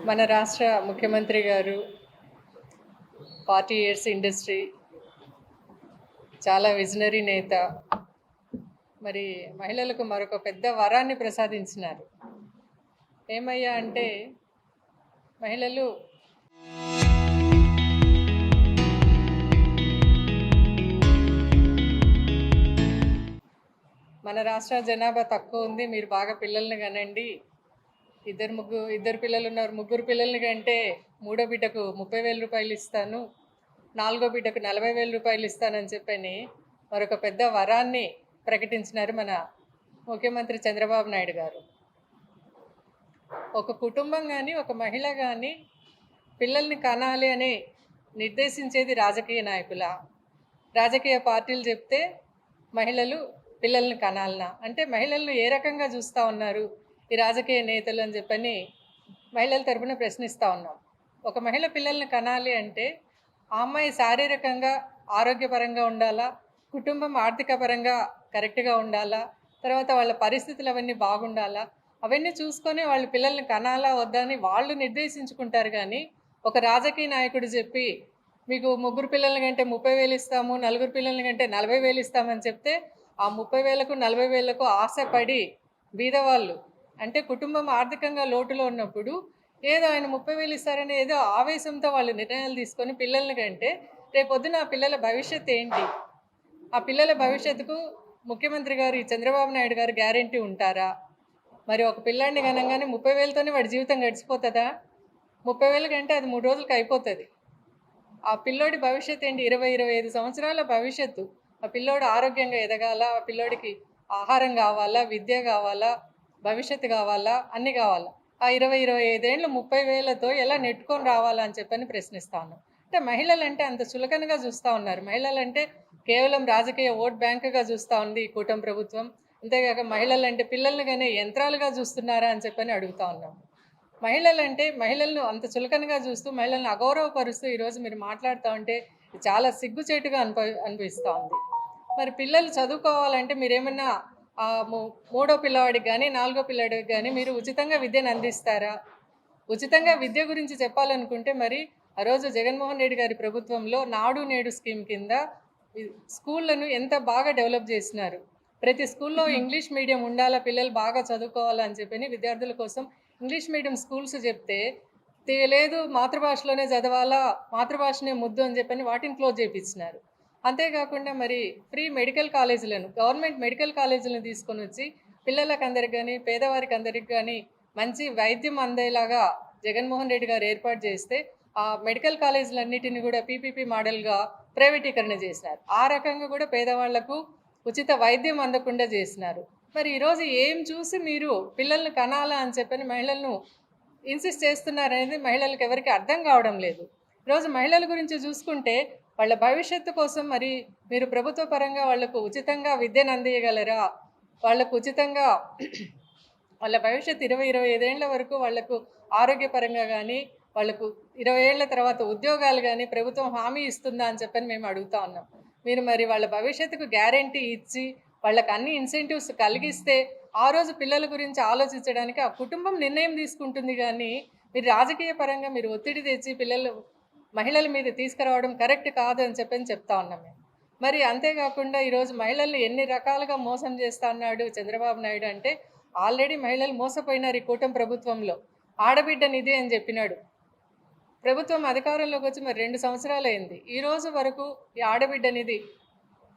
మన రాష్ట్ర ముఖ్యమంత్రి గారు 40 ఇయర్స్ ఇండస్ట్రీ, చాలా విజనరీ నేత. మరి మహిళలకు మరొక పెద్ద వరాన్ని ప్రసాదించినారు. ఏమయ్యా అంటే మహిళలు మన రాష్ట్ర జనాభా తక్కువ ఉంది, మీరు బాగా పిల్లల్ని కనండి, ఇద్దరు పిల్లలు ఉన్నారు, ముగ్గురు పిల్లల్ని కంటే మూడో బిడ్డకు 30,000 రూపాయలు ఇస్తాను, నాలుగో బిడ్డకు 40,000 రూపాయలు ఇస్తానని చెప్పని మరొక పెద్ద వరాన్ని ప్రకటించినారు మన ముఖ్యమంత్రి చంద్రబాబు నాయుడు గారు. ఒక కుటుంబం కానీ ఒక మహిళ కానీ పిల్లల్ని కనాలి అని నిర్దేశించేది రాజకీయ నాయకుల, రాజకీయ పార్టీలు చెప్తే మహిళలు పిల్లల్ని కనాలనా అంటే మహిళలను ఏ రకంగా చూస్తూ ఉన్నారు ఈ రాజకీయ నేతలు అని చెప్పని మహిళల తరపున ప్రశ్నిస్తూ ఉన్నాం. ఒక మహిళ పిల్లల్ని కనాలి అంటే ఆ అమ్మాయి శారీరకంగా ఆరోగ్యపరంగా ఉండాలా, కుటుంబం ఆర్థిక పరంగా కరెక్ట్గా ఉండాలా, తర్వాత వాళ్ళ పరిస్థితులు అవన్నీ బాగుండాలా, అవన్నీ చూసుకొని వాళ్ళు పిల్లల్ని కనాలా వద్దా అని వాళ్ళు నిర్దేశించుకుంటారు. కానీ ఒక రాజకీయ నాయకుడు చెప్పి మీకు ముగ్గురు పిల్లల కంటే 30,000 ఇస్తాము, నలుగురు పిల్లల కంటే 40,000 ఇస్తామని చెప్తే ఆ 30,000కు 40,000కు ఆశపడి బీదవాళ్ళు అంటే కుటుంబం ఆర్థికంగా లోటులో ఉన్నప్పుడు ఏదో ఆయన 30,000 ఇస్తారని ఏదో ఆవేశంతో వాళ్ళు నిర్ణయాలు తీసుకొని పిల్లల్ని కంటే రేపొద్దున ఆ పిల్లల భవిష్యత్తు ఏంటి? ఆ పిల్లల భవిష్యత్తుకు ముఖ్యమంత్రి గారు చంద్రబాబు నాయుడు గారు గ్యారెంటీ ఉంటారా? మరి ఒక పిల్లాడిని కనంగానే 30,000తోనే వాడి జీవితం గడిచిపోతుందా? 30,000 కంటే అది 3 రోజులకి అయిపోతుంది. ఆ పిల్లోడి భవిష్యత్తు ఏంటి? 20-25 సంవత్సరాల భవిష్యత్తు. ఆ పిల్లోడు ఆరోగ్యంగా ఎదగాల, ఆ పిల్లోడికి ఆహారం కావాలా, విద్య కావాలా, భవిష్యత్తు కావాలా, అన్నీ కావాలా. ఆ 20-25 ఏళ్ళు 30,000తో ఎలా నెట్టుకొని రావాలా అని చెప్పని ప్రశ్నిస్తా ఉన్నాం. అంటే మహిళలంటే అంత చులకనగా చూస్తూ ఉన్నారు. మహిళలంటే కేవలం రాజకీయ ఓట్ బ్యాంకుగా చూస్తూ ఉంది ఈ కూటమి ప్రభుత్వం. అంతేకాక మహిళలంటే పిల్లల్ని కానీ యంత్రాలుగా చూస్తున్నారా అని చెప్పని అడుగుతూ ఉన్నాం. మహిళలంటే మహిళలను అంత చులకనగా చూస్తూ మహిళలను అగౌరవపరుస్తూ ఈరోజు మీరు మాట్లాడుతూ ఉంటే చాలా సిగ్గుచేటుగా అనిపిస్తూ ఉంది. మరి పిల్లలు చదువుకోవాలంటే మీరేమన్నా మూడో పిల్లవాడికి కానీ నాలుగో పిల్లవాడికి కానీ మీరు ఉచితంగా విద్యను అందిస్తారా? ఉచితంగా విద్య గురించి చెప్పాలనుకుంటే మరి ఆ రోజు జగన్మోహన్ రెడ్డి గారి ప్రభుత్వంలో నాడు నేడు స్కీమ్ కింద స్కూళ్ళను ఎంత బాగా డెవలప్ చేసినారు. ప్రతి స్కూల్లో ఇంగ్లీష్ మీడియం ఉండాలా, పిల్లలు బాగా చదువుకోవాలని చెప్పని విద్యార్థుల కోసం ఇంగ్లీష్ మీడియం స్కూల్స్ చెప్తే లేదు మాతృభాషలోనే చదవాలా, మాతృభాషనే ముద్దు అని చెప్పని వాటిని క్లోజ్ చేయించినారు. అంతేకాకుండా మరి ఫ్రీ మెడికల్ కాలేజీలను, గవర్నమెంట్ మెడికల్ కాలేజీలను తీసుకొని వచ్చి పిల్లలకు అందరికి కానీ పేదవారికి అందరికి కానీ మంచి వైద్యం అందేలాగా జగన్మోహన్ రెడ్డి గారు ఏర్పాటు చేస్తే ఆ మెడికల్ కాలేజీలన్నిటిని కూడా పీపీపీ మోడల్గా ప్రైవేటీకరణ చేసినారు. ఆ రకంగా కూడా పేదవాళ్లకు ఉచిత వైద్యం అందకుండా చేసినారు. మరి ఈరోజు ఏం చూసి మీరు పిల్లల్ని కనాలా అని చెప్పని మహిళలను ఇన్సిస్ట్ చేస్తున్నారనేది మహిళలకు ఎవరికి అర్థం కావడం లేదు. ఈరోజు మహిళల గురించి చూసుకుంటే వాళ్ళ భవిష్యత్తు కోసం మరి మీరు ప్రభుత్వ పరంగా వాళ్లకు ఉచితంగా విద్యను అందియగలరా? వాళ్లకు ఉచితంగా వాళ్ళ భవిష్యత్తు 20-25 ఏళ్ల వరకు వాళ్లకు ఆరోగ్యపరంగా కానీ వాళ్లకు 20 ఏళ్ల తర్వాత ఉద్యోగాలు కానీ ప్రభుత్వం హామీ ఇస్తుందా అని చెప్పని మేము అడుగుతా ఉన్నాం. మీరు మరి వాళ్ళ భవిష్యత్తుకు గ్యారెంటీ ఇచ్చి వాళ్ళకి అన్ని ఇన్సెంటివ్స్ కలిగిస్తే ఆ రోజు పిల్లల గురించి ఆలోచించడానికి ఆ కుటుంబం నిర్ణయం తీసుకుంటుంది. కానీ మీరు రాజకీయ పరంగా మీరు ఒత్తిడి తెచ్చి మహిళల మీద తీసుకురావడం కరెక్ట్ కాదు అని చెప్పని చెప్తా ఉన్నాం మేము. మరి అంతేకాకుండా ఈరోజు మహిళల్ని ఎన్ని రకాలుగా మోసం చేస్తా అన్నాడు చంద్రబాబు నాయుడు అంటే ఆల్రెడీ మహిళలు మోసపోయినారు ఈ కూటమి ప్రభుత్వంలో. ఆడబిడ్డ నిధి అని చెప్పినాడు. ప్రభుత్వం అధికారంలోకి వచ్చి మరి 2 సంవత్సరాలు అయింది. ఈ రోజు వరకు ఈ ఆడబిడ్డ నిధి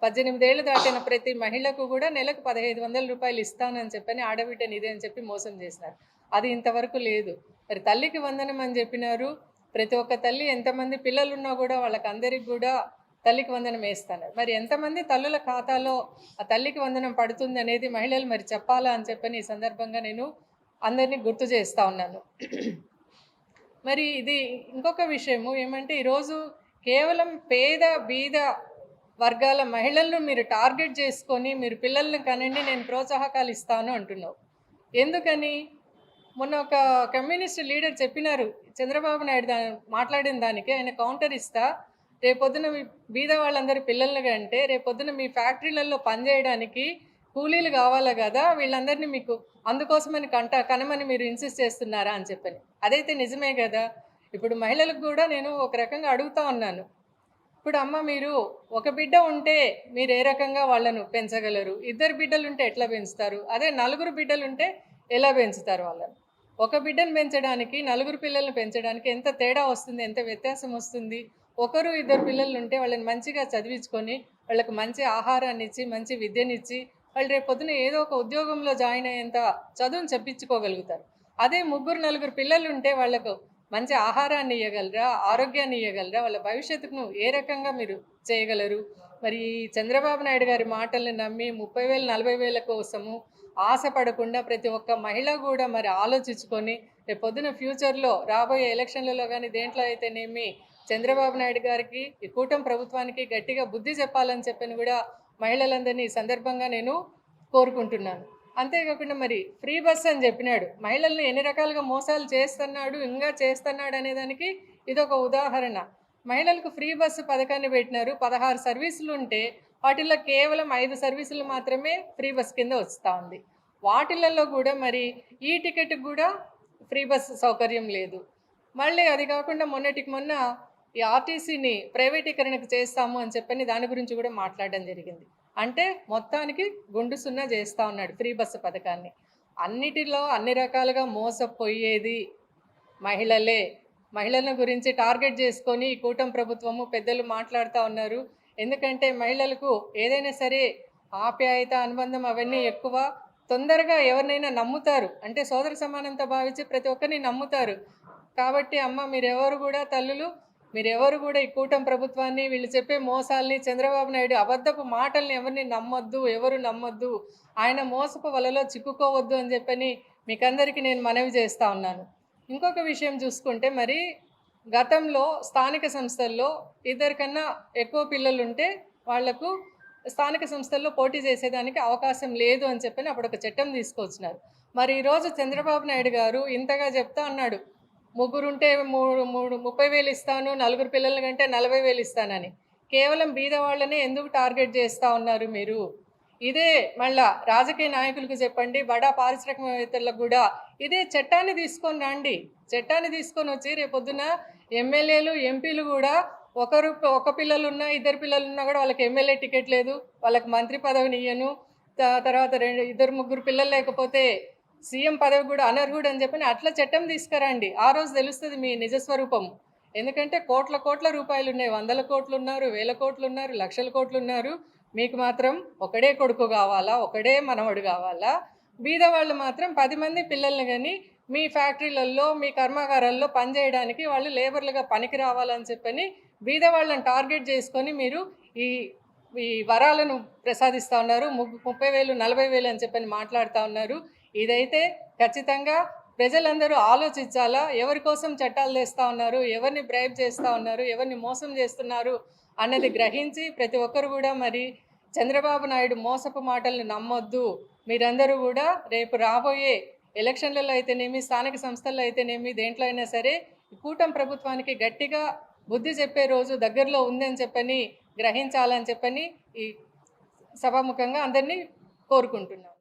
18 ఏళ్ళు దాటిన ప్రతి మహిళకు కూడా నెలకు 1,500 రూపాయలు ఇస్తానని చెప్పని ఆడబిడ్డ నిధి అని చెప్పి మోసం చేసినారు. అది ఇంతవరకు లేదు. మరి తల్లికి వందనం అని చెప్పినారు. ప్రతి ఒక్క తల్లి ఎంతమంది పిల్లలు ఉన్నా కూడా వాళ్ళకందరికి కూడా తల్లికి వందనం వేస్తున్నారు. మరి ఎంతమంది తల్లుల ఖాతాలో ఆ తల్లికి వందనం పడుతుంది అనేది మహిళలు మరి చెప్పాలా అని చెప్పని ఈ సందర్భంగా నేను అందరినీ గుర్తు చేస్తూ ఉన్నాను. మరి ఇది ఇంకొక విషయము ఏమంటే ఈరోజు కేవలం పేద బీద వర్గాల మహిళలను మీరు టార్గెట్ చేసుకొని మీరు పిల్లల్ని కనండి నేను ప్రోత్సాహకాలు ఇస్తాను అంటున్నావు. ఎందుకని? మొన్న ఒక కమ్యూనిస్ట్ లీడర్ చెప్పినారు చంద్రబాబు నాయుడు మాట్లాడిన దానికి ఆయన కౌంటర్ ఇస్తా, రేపొద్దున మీ బీద వాళ్ళందరి పిల్లల్ని కంటే రేపొద్దున మీ ఫ్యాక్టరీలలో పనిచేయడానికి కూలీలు కావాలా కదా వీళ్ళందరినీ మీకు అందుకోసమని కనమని మీరు ఇన్సిస్ట్ చేస్తున్నారా అని చెప్పని. అదైతే నిజమే కదా. ఇప్పుడు మహిళలకు కూడా నేను ఒక రకంగా అడుగుతా ఉన్నాను. ఇప్పుడు అమ్మ మీరు ఒక బిడ్డ ఉంటే మీరు ఏ రకంగా వాళ్ళను పెంచగలరు? ఇద్దరు బిడ్డలుంటే ఎట్లా పెంచుతారు? అదే నలుగురు బిడ్డలుంటే ఎలా పెంచుతారు వాళ్ళని? ఒక బిడ్డను పెంచడానికి, నలుగురు పిల్లల్ని పెంచడానికి ఎంత తేడా వస్తుంది? ఎంత వ్యత్యాసం వస్తుంది? ఒకరు ఇద్దరు పిల్లలుంటే వాళ్ళని మంచిగా చదివించుకొని, వాళ్ళకి మంచి ఆహారాన్ని ఇచ్చి, మంచి విద్యనిచ్చి, వాళ్ళు రేపు పొద్దున ఏదో ఒక ఉద్యోగంలో జాయిన్ అయ్యేంత చదువుని చెప్పించుకోగలుగుతారు. అదే ముగ్గురు, నలుగురు పిల్లలుంటే వాళ్ళకు మంచి ఆహారాన్ని ఇయ్యగలరా? ఆరోగ్యాన్ని ఇయ్యగలరా? వాళ్ళ భవిష్యత్తును ఏ రకంగా మీరు చేయగలరు? మరి చంద్రబాబు నాయుడు గారి మాటల్ని నమ్మి 30,000, 40,000 కోసము ఆశపడకుండా ప్రతి ఒక్క మహిళ కూడా మరి ఆలోచించుకొని రేపొద్దున ఫ్యూచర్లో రాబోయే ఎలక్షన్లలో కానీ దేంట్లో అయితేనేమి చంద్రబాబు నాయుడు గారికి ఈ కూటమి ప్రభుత్వానికి గట్టిగా బుద్ధి చెప్పాలని చెప్పని కూడా మహిళలందరినీ ఈ సందర్భంగా నేను కోరుకుంటున్నాను. అంతేకాకుండా మరి ఫ్రీ బస్ అని చెప్పినాడు. మహిళల్ని ఎన్ని రకాలుగా మోసాలు చేస్తున్నాడు, ఇంకా చేస్తున్నాడు అనేదానికి ఇదొక ఉదాహరణ. మహిళలకు ఫ్రీ బస్సు పథకాన్ని పెట్టినారు. 16 సర్వీసులు ఉంటే వాటిల్లో కేవలం 5 సర్వీసులు మాత్రమే ఫ్రీ బస్ కింద వస్తూ ఉంది. వాటిలలో కూడా మరి ఈ టికెట్కి కూడా ఫ్రీ బస్ సౌకర్యం లేదు. మళ్ళీ అది కాకుండా మొన్నటికి మొన్న ఈ ఆర్టీసీని ప్రైవేటీకరణకు చేస్తాము అని చెప్పని దాని గురించి కూడా మాట్లాడడం జరిగింది. అంటే మొత్తానికి గుండు సున్నా చేస్తూ ఉన్నాడు ఫ్రీ బస్సు పథకాన్ని. అన్నిటిలో అన్ని రకాలుగా మోసపోయేది మహిళలే. మహిళల గురించి టార్గెట్ చేసుకొని ఈ కూటమి ప్రభుత్వము పెద్దలు మాట్లాడుతూ ఉన్నారు. ఎందుకంటే మహిళలకు ఏదైనా సరే ఆప్యాయత, అనుబంధం అవన్నీ ఎక్కువ. తొందరగా ఎవరినైనా నమ్ముతారు. అంటే సోదర సమానంతో భావించి ప్రతి ఒక్కరిని నమ్ముతారు. కాబట్టి అమ్మ మీరెవరు కూడా తల్లులు మీరెవరు కూడా ఈ కూటమి ప్రభుత్వాన్ని వీళ్ళు చెప్పే మోసాల్ని చంద్రబాబు నాయుడు అబద్ధపు మాటల్ని ఎవరిని నమ్మొద్దు, ఎవరు నమ్మొద్దు, ఆయన మోసపు వలలో చిక్కుకోవద్దు అని చెప్పని మీకందరికీ నేను మనవి చేస్తూ ఉన్నాను. ఇంకొక విషయం చూసుకుంటే మరి గతంలో స్థానిక సంస్థల్లో ఇద్దరికన్నా ఎక్కువ పిల్లలుంటే వాళ్లకు స్థానిక సంస్థల్లో పోటీ చేసేదానికి అవకాశం లేదు అని చెప్పని అప్పుడు ఒక చట్టం తీసుకొచ్చినారు. మరి ఈరోజు చంద్రబాబు నాయుడు గారు ఇంతగా చెప్తా అన్నాడు, ముగ్గురుంటే 30,000 ఇస్తాను, నలుగురు పిల్లల కంటే 40,000 ఇస్తానని. కేవలం బీద వాళ్ళనే ఎందుకు టార్గెట్ చేస్తూ ఉన్నారు మీరు? ఇదే మళ్ళా రాజకీయ నాయకులకు చెప్పండి, బడా పారిశ్రామికవేత్తలకు కూడా ఇదే చట్టాన్ని తీసుకొని రండి. చట్టాన్ని తీసుకొని వచ్చి రేపొద్దున ఎమ్మెల్యేలు, ఎంపీలు కూడా ఒక పిల్లలున్నా, ఇద్దరు పిల్లలున్నా కూడా వాళ్ళకి ఎమ్మెల్యే టికెట్ లేదు, వాళ్ళకి మంత్రి పదవిని ఇయ్యను, తర్వాత ఇద్దరు ముగ్గురు పిల్లలు లేకపోతే సీఎం పదవి కూడా అనర్హుడు అని చెప్పని అట్లా చట్టం తీసుకురండి. ఆ రోజు తెలుస్తుంది మీ నిజస్వరూపం. ఎందుకంటే కోట్ల రూపాయలు ఉన్నాయి, 100 కోట్లు ఉన్నారు, 1000 కోట్లు ఉన్నారు, లక్షల కోట్లు ఉన్నారు. మీకు మాత్రం ఒకడే కొడుకు కావాలా, ఒకడే మనవడు కావాలా? బీద వాళ్ళు మాత్రం 10 మంది పిల్లల్ని కానీ మీ ఫ్యాక్టరీలలో, మీ కర్మాగారాల్లో పనిచేయడానికి వాళ్ళు లేబర్లుగా పనికి రావాలని చెప్పని బీద వాళ్ళని టార్గెట్ చేసుకొని మీరు ఈ ఈ వరాలను ప్రసాదిస్తూ ఉన్నారు. 30,000, 40,000 అని చెప్పని మాట్లాడుతూ ఉన్నారు. ఇదైతే ఖచ్చితంగా ప్రజలందరూ ఆలోచించాలా. ఎవరి కోసం చట్టాలు తెస్తూ ఉన్నారు, ఎవరిని బ్రైబ్ చేస్తూ ఉన్నారు, ఎవరిని మోసం చేస్తున్నారు అన్నది గ్రహించి ప్రతి ఒక్కరు కూడా మరి చంద్రబాబు నాయుడు మోసపు మాటల్ని నమ్మొద్దు. మీరందరూ కూడా రేపు రాబోయే ఎలక్షన్లలో అయితేనేమి, స్థానిక సంస్థల్లో అయితేనేమి, దేంట్లో అయినా సరే కూటమి ప్రభుత్వానికి గట్టిగా బుద్ధి చెప్పే రోజు దగ్గరలో ఉందని చెప్పని గ్రహించాలని చెప్పని ఈ సభాముఖంగా అందరినీ కోరుకుంటున్నాను.